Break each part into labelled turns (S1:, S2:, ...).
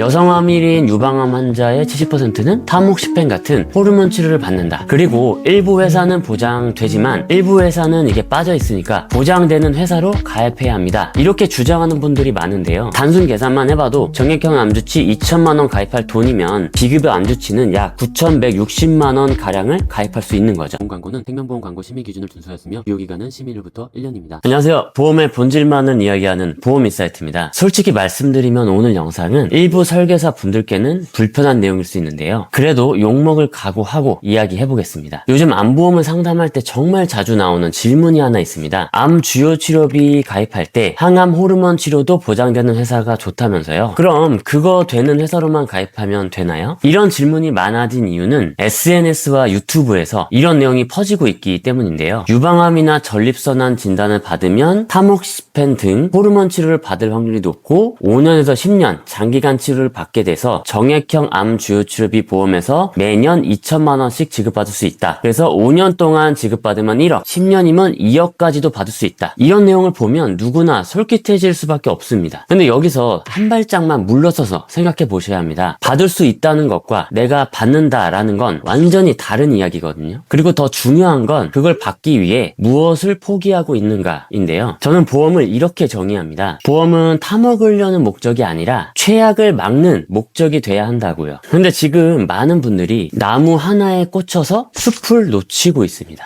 S1: 여성암일인 유방암 환자의 70%는 타목시펜 같은 호르몬 치료를 받는다. 그리고 일부 회사는 보장되지만 일부 회사는 이게 빠져 있으니까 보장되는 회사로 가입해야 합니다. 이렇게 주장하는 분들이 많은데요. 단순 계산만 해봐도 정액형 암주치 2천만원 가입할 돈이면 비급여 암주치는 약 9,160만원 가량을 가입할 수 있는 거죠. 보험 광고는 생명보험 광고 심의 기준을 준수하였으며 유효기간은 심의일부터 1년입니다. 안녕하세요. 보험의 본질만을 이야기하는 보험인사이트입니다. 솔직히 말씀드리면 오늘 영상은 일부 설계사 분들께는 불편한 내용일 수 있는데요. 그래도 욕먹을 각오하고 이야기해보겠습니다. 요즘 암보험을 상담할 때 정말 자주 나오는 질문이 하나 있습니다. 암 주요 치료비 가입할 때 항암 호르몬 치료도 보장되는 회사가 좋다면서요. 그럼 그거 되는 회사로만 가입하면 되나요? 이런 질문이 많아진 이유는 SNS와 유튜브에서 이런 내용이 퍼지고 있기 때문인데요. 유방암이나 전립선암 진단을 받으면 타목시펜 등 호르몬 치료를 받을 확률이 높고 5년에서 10년 장기간 치료를 받게 돼서 정액형 암 주요 치료비 보험에서 매년 2천만원씩 지급받을 수 있다. 그래서 5년 동안 지급받으면 1억, 10년이면 2억까지도 받을 수 있다. 이런 내용을 보면 누구나 솔깃해질 수밖에 없습니다. 근데 여기서 한 발짝만 물러서서 생각해 보셔야 합니다. 받을 수 있다는 것과 내가 받는다라는 건 완전히 다른 이야기거든요. 그리고 더 중요한 건 그걸 받기 위해 무엇을 포기하고 있는가인데요. 저는 보험을 이렇게 정의합니다. 보험은 타먹으려는 목적이 아니라 최악을 막는 목적이 돼야 한다고요. 근데 지금 많은 분들이 나무 하나에 꽂혀서 숲을 놓치고 있습니다.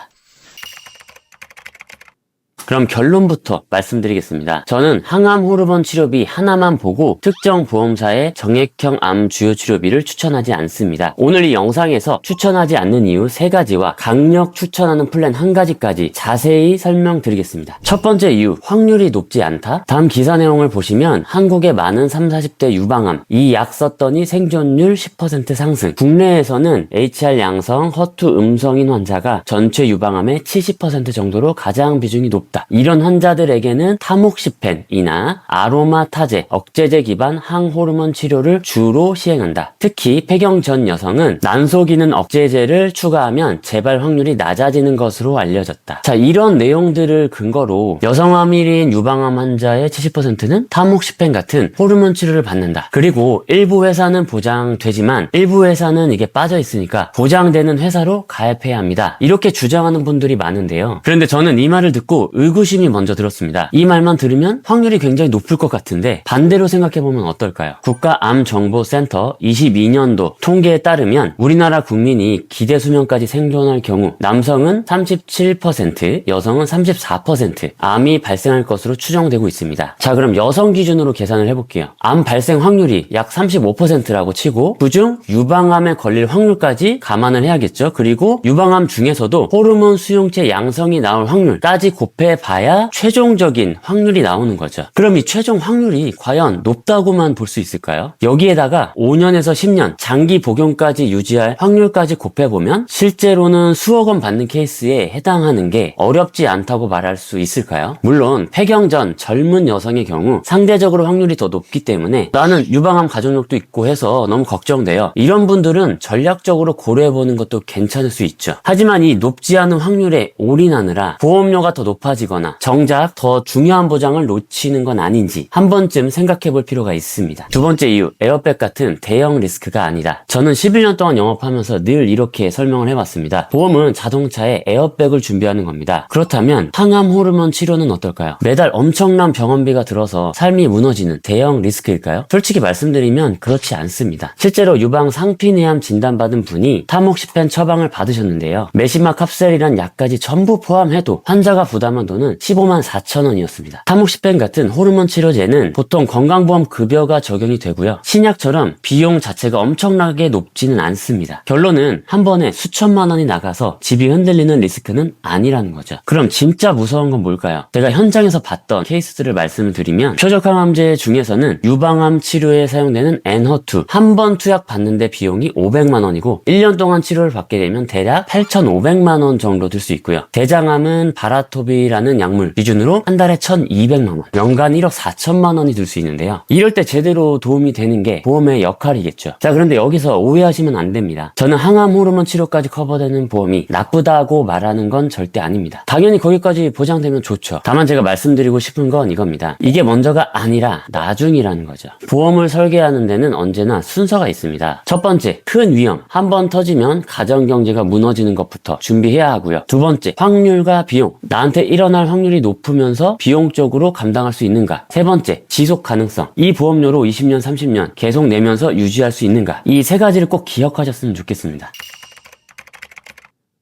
S1: 그럼 결론부터 말씀드리겠습니다. 저는 항암 호르몬 치료비 하나만 보고 특정 보험사의 정액형 암 주요 치료비를 추천하지 않습니다. 오늘 이 영상에서 추천하지 않는 이유 3가지와 강력 추천하는 플랜 1가지까지 자세히 설명드리겠습니다. 첫 번째 이유, 확률이 높지 않다? 다음 기사 내용을 보시면 한국의 많은 30, 40대 유방암, 이 약 썼더니 생존율 10% 상승, 국내에서는 HR 양성, 허투 음성인 환자가 전체 유방암의 70% 정도로 가장 비중이 높다. 이런 환자들에게는 타목시펜이나 아로마타제, 억제제 기반 항호르몬 치료를 주로 시행한다. 특히 폐경 전 여성은 난소기능 억제제를 추가하면 재발 확률이 낮아지는 것으로 알려졌다. 자, 이런 내용들을 근거로 여성암일인 유방암 환자의 70%는 타목시펜 같은 호르몬 치료를 받는다. 그리고 일부 회사는 보장되지만 일부 회사는 이게 빠져 있으니까 보장되는 회사로 가입해야 합니다. 이렇게 주장하는 분들이 많은데요. 그런데 저는 이 말을 듣고 의구심이 먼저 들었습니다. 이 말만 들으면 확률이 굉장히 높을 것 같은데 반대로 생각해보면 어떨까요? 국가암정보센터 22년도 통계에 따르면 우리나라 국민이 기대 수명까지 생존할 경우 남성은 37%, 여성은 34% 암이 발생할 것으로 추정되고 있습니다. 자, 그럼 여성 기준으로 계산을 해볼게요. 암 발생 확률이 약 35%라고 치고 그중 유방암에 걸릴 확률까지 감안을 해야겠죠. 그리고 유방암 중에서도 호르몬 수용체 양성이 나올 확률까지 곱해봐야 최종적인 확률이 나오는 거죠. 그럼 이 최종 확률이 과연 높다고만 볼 수 있을까요? 여기에다가 5년에서 10년 장기 복용까지 유지할 확률까지 곱해보면 실제로는 수억 원 받는 케이스에 해당하는 게 어렵지 않다고 말할 수 있을까요? 물론 폐경 전 젊은 여성의 경우 상대적으로 확률이 더 높기 때문에 나는 유방암 가족력도 있고 해서 너무 걱정돼요. 이런 분들은 전략적으로 고려해보는 것도 괜찮을 수 있죠. 하지만 이 높지 않은 확률에 올인하느라 보험료가 더 높아지거나 정작 더 중요한 보장을 놓치는 건 아닌지 한 번쯤 생각해 볼 필요가 있습니다. 두 번째 이유, 에어백 같은 대형 리스크가 아니다. 저는 11년 동안 영업하면서 늘 이렇게 설명을 해왔습니다. 보험은 자동차에 에어백을 준비하는 겁니다. 그렇다면 항암 호르몬 치료는 어떨까요? 매달 엄청난 병원비가 들어서 삶이 무너지는 대형 리스크일까요? 솔직히 말씀드리면 그렇지 않습니다. 실제로 유방 상피내암 진단받은 분이 타목시펜 처방을 받으셨는데요. 메시마 캅셀이란 약까지 전부 포함해도 환자가 부담한 돈은 15만 4천 원이었습니다. 타목시펜 같은 호르몬 치료제는 보통 건강보험 급여가 적용이 되고요. 신약처럼 비용 자체가 엄청나게 높지는 않습니다. 결론은 한 번에 수천만 원이 나가서 집이 흔들리는 리스크는 아니라는 거죠. 그럼 진짜 무서운 건 뭘까요? 제가 현장에서 봤던 케이스들을 말씀을 드리면 표적항암제 중에서는 유방암 치료에 사용되는 엔허투 한 번 투약 받는데 비용이 500만 원이고 1년 동안 치료를 받게 되면 대략 8,500만 원 정도 들 수 있고요. 대장암은 바라토비라는 암이라는 약물 기준으로 한 달에 1,200만 원, 연간 1억 4천만 원이 들 수 있는데요. 이럴 때 제대로 도움이 되는 게 보험의 역할이겠죠. 자, 그런데 여기서 오해하시면 안 됩니다. 저는 항암 호르몬 치료까지 커버되는 보험이 나쁘다고 말하는 건 절대 아닙니다. 당연히 거기까지 보장되면 좋죠. 다만 제가 말씀드리고 싶은 건 이겁니다. 이게 먼저가 아니라 나중이라는 거죠. 보험을 설계하는 데는 언제나 순서가 있습니다. 첫 번째, 큰 위험, 한번 터지면 가정경제가 무너지는 것부터 준비해야 하고요. 두 번째, 확률과 비용, 나한테 일어날 확률이 높으면서 비용적으로 감당할 수 있는가. 세 번째, 지속 가능성, 이 보험료로 20년, 30년 계속 내면서 유지할 수 있는가. 이 세 가지를 꼭 기억하셨으면 좋겠습니다.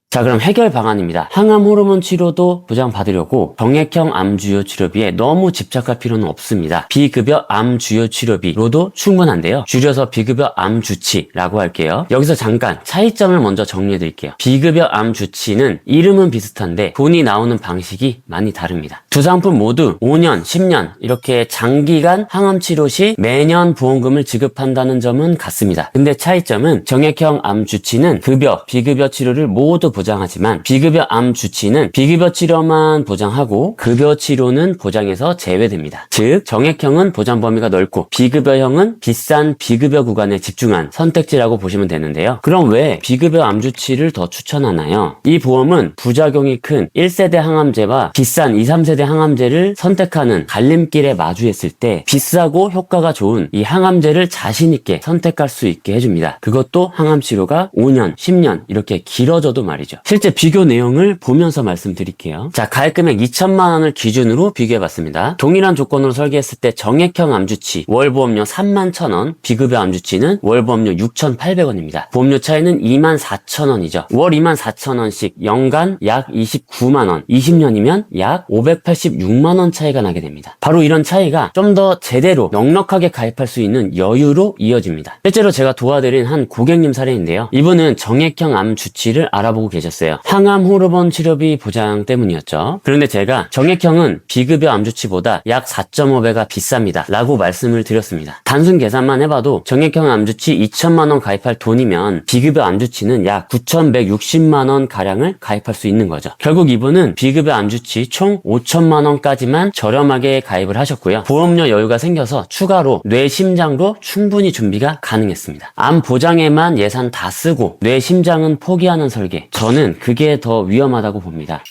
S1: 자, 그럼 해결 방안입니다. 항암 호르몬 치료도 보장받으려고 병액형 암 주요 치료비에 너무 집착할 필요는 없습니다. 비급여 암 주요 치료비로도 충분한데요. 줄여서 비급여 암 주치라고 할게요. 여기서 잠깐 차이점을 먼저 정리해 드릴게요. 비급여 암 주치는 이름은 비슷한데 돈이 나오는 방식이 많이 다릅니다. 두 상품 모두 5년, 10년 이렇게 장기간 항암 치료 시 매년 보험금을 지급한다는 점은 같습니다. 근데 차이점은 정액형 암 주치는 급여, 비급여 치료를 모두 보장하지만 비급여 암 주치는 비급여 치료만 보장하고 급여 치료는 보장에서 제외됩니다. 즉 정액형은 보장 범위가 넓고 비급여형은 비싼 비급여 구간에 집중한 선택지라고 보시면 되는데요. 그럼 왜 비급여 암 주치를 더 추천하나요? 이 보험은 부작용이 큰 1세대 항암제와 비싼 2, 3세대 항암제를 선택하는 갈림길에 마주했을 때 비싸고 효과가 좋은 이 항암제를 자신 있게 선택할 수 있게 해줍니다. 그것도 항암 치료가 5년, 10년 이렇게 길어져도 말이죠. 실제 비교 내용을 보면서 말씀드릴게요. 자, 가입 금액 2천만 원을 기준으로 비교해봤습니다. 동일한 조건으로 설계했을 때 정액형 암주치 월 보험료 31,000원, 비급여 암주치는 월 보험료 6,800원입니다. 보험료 차이는 24,000원이죠. 월 24,000원씩 연간 약 29만 원, 20년이면 약 586만 원 차이가 나게 됩니다. 바로 이런 차이가 좀 더 제대로 넉넉하게 가입할 수 있는 여유로 이어집니다. 실제로 제가 도와드린 한 고객님 사례인데요. 이분은 정액형 암 주치를 알아보고 계셨어요. 항암 호르몬 치료비 보장 때문이었죠. 그런데 제가 정액형은 비급여 암주치보다 약 4.5배가 비쌉니다 라고 말씀을 드렸습니다. 단순 계산만 해봐도 정액형 암주치 2천만 원 가입할 돈이면 비급여 암주치는 약 9,160만 원 가량을 가입할 수 있는 거죠. 결국 이분은 비급여 암주치 총 5천만 원까지만 저렴하게 가입을 하셨고요. 보험료 여유가 생겨서 추가로 뇌, 심장도 충분히 준비가 가능했습니다. 암 보장에만 예산 다 쓰고 뇌, 심장은 포기하는 설계. 저는 그게 더 위험하다고 봅니다.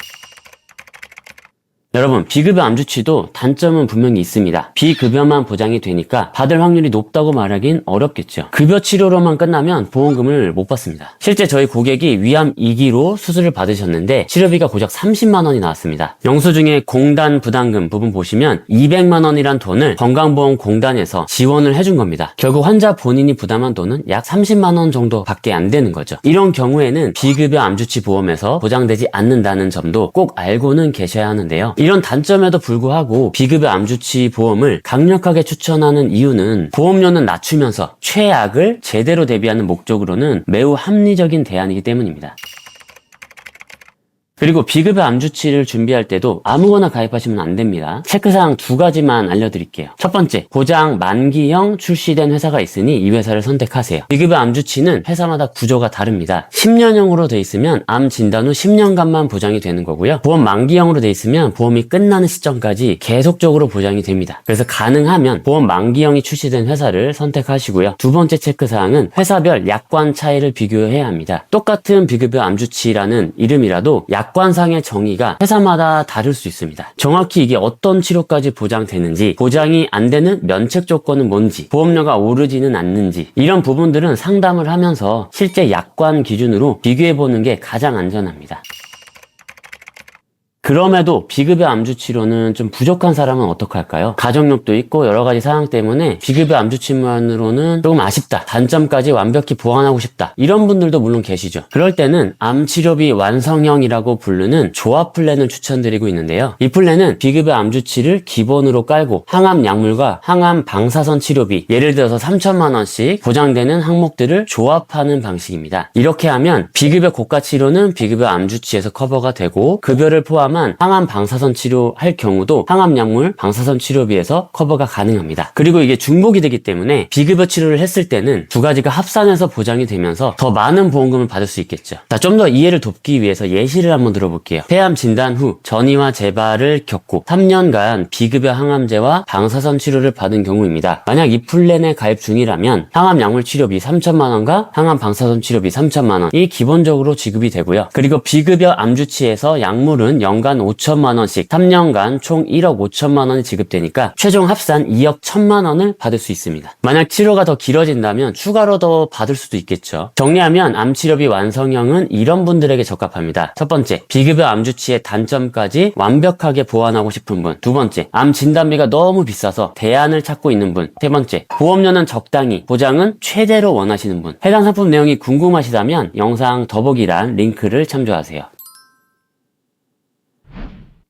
S1: 여러분, 비급여 암주치도 단점은 분명히 있습니다. 비급여만 보장이 되니까 받을 확률이 높다고 말하긴 어렵겠죠. 급여 치료로만 끝나면 보험금을 못 받습니다. 실제 저희 고객이 위암 2기로 수술을 받으셨는데 치료비가 고작 30만 원이 나왔습니다. 영수증에 공단 부담금 부분 보시면 200만 원이란 돈을 건강보험공단에서 지원을 해준 겁니다. 결국 환자 본인이 부담한 돈은 약 30만 원 정도밖에 안 되는 거죠. 이런 경우에는 비급여 암주치 보험에서 보장되지 않는다는 점도 꼭 알고는 계셔야 하는데요. 이런 단점에도 불구하고 비급여 암주치 보험을 강력하게 추천하는 이유는 보험료는 낮추면서 최악을 제대로 대비하는 목적으로는 매우 합리적인 대안이기 때문입니다. 그리고 비급여 암주치를 준비할 때도 아무거나 가입하시면 안 됩니다. 체크사항 두 가지만 알려드릴게요. 첫 번째, 고장 만기형 출시된 회사가 있으니 이 회사를 선택하세요. 비급여 암주치는 회사마다 구조가 다릅니다. 10년형으로 돼 있으면 암 진단 후 10년간만 보장이 되는 거고요. 보험 만기형으로 돼 있으면 보험이 끝나는 시점까지 계속적으로 보장이 됩니다. 그래서 가능하면 보험 만기형이 출시된 회사를 선택하시고요. 두 번째 체크사항은 회사별 약관 차이를 비교해야 합니다. 똑같은 비급여 암주치라는 이름이라도 약관상의 정의가 회사마다 다를 수 있습니다. 정확히 이게 어떤 치료까지 보장되는지, 보장이 안 되는 면책 조건은 뭔지, 보험료가 오르지는 않는지 이런 부분들은 상담을 하면서 실제 약관 기준으로 비교해보는 게 가장 안전합니다. 그럼에도 비급여 암주치료는 좀 부족한 사람은 어떡할까요? 가족력도 있고 여러 가지 사항 때문에 비급여 암주치만으로는 조금 아쉽다. 단점까지 완벽히 보완하고 싶다. 이런 분들도 물론 계시죠. 그럴 때는 암치료비 완성형이라고 부르는 조합 플랜을 추천드리고 있는데요. 이 플랜은 비급여 암주치를 기본으로 깔고 항암 약물과 항암 방사선 치료비, 예를 들어서 3천만 원씩 보장되는 항목들을 조합하는 방식입니다. 이렇게 하면 비급여 고가 치료는 비급여 암주치에서 커버가 되고 급여를 포함한 필요하다만 항암 방사선 치료할 경우도 항암약물 방사선 치료비에서 커버가 가능합니다. 그리고 이게 중복이 되기 때문에 비급여 치료를 했을 때는 두 가지가 합산해서 보장이 되면서 더 많은 보험금을 받을 수 있겠죠. 자, 좀 더 이해를 돕기 위해서 예시를 한번 들어볼게요. 폐암 진단 후 전이와 재발을 겪고 3년간 비급여 항암제와 방사선 치료를 받은 경우입니다. 만약 이 플랜에 가입 중이라면 항암 약물 치료비 3천만 원과 항암 방사선 치료비 3천만 원이 기본적으로 지급이 되고요. 그리고 비급여 암주치에서 약물은 연간 5천만 원씩 3년간 총 1억 5천만 원이 지급되니까 최종 합산 2억 1천만 원을 받을 수 있습니다. 만약 치료가 더 길어진다면 추가로 더 받을 수도 있겠죠. 정리하면 암치료비 완성형은 이런 분들에게 적합합니다. 첫 번째, 비급여 암주치의 단점까지 완벽하게 보완하고 싶은 분. 두 번째, 암 진단비가 너무 비싸서 대안을 찾고 있는 분. 세 번째, 보험료는 적당히, 보장은 최대로 원하시는 분. 해당 상품 내용이 궁금하시다면 영상 더보기란 링크를 참조하세요.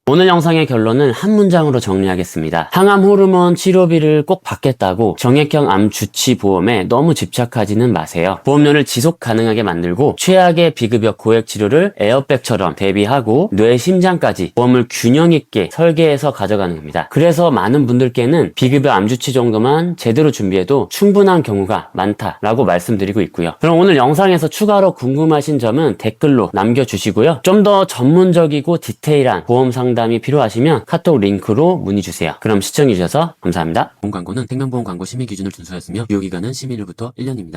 S1: 오늘 영상의 결론은 한 문장으로 정리하겠습니다. 항암 호르몬 치료비를 꼭 받겠다고 정액형 암 주치 보험에 너무 집착하지는 마세요. 보험료를 지속 가능하게 만들고 최악의 비급여 고액 치료를 에어백처럼 대비하고 뇌, 심장까지 보험을 균형 있게 설계해서 가져가는 겁니다. 그래서 많은 분들께는 비급여 암 주치 정도만 제대로 준비해도 충분한 경우가 많다라고 말씀드리고 있고요. 그럼 오늘 영상에서 추가로 궁금하신 점은 댓글로 남겨주시고요. 좀 더 전문적이고 디테일한 보험 상담이 필요하시면 카톡 링크로 문의주세요. 그럼 시청해주셔서 감사합니다.
S2: 보험 광고는 생명보험 광고 심의 기준을 준수하였으며 유효기간은 심의일부터 1년입니다.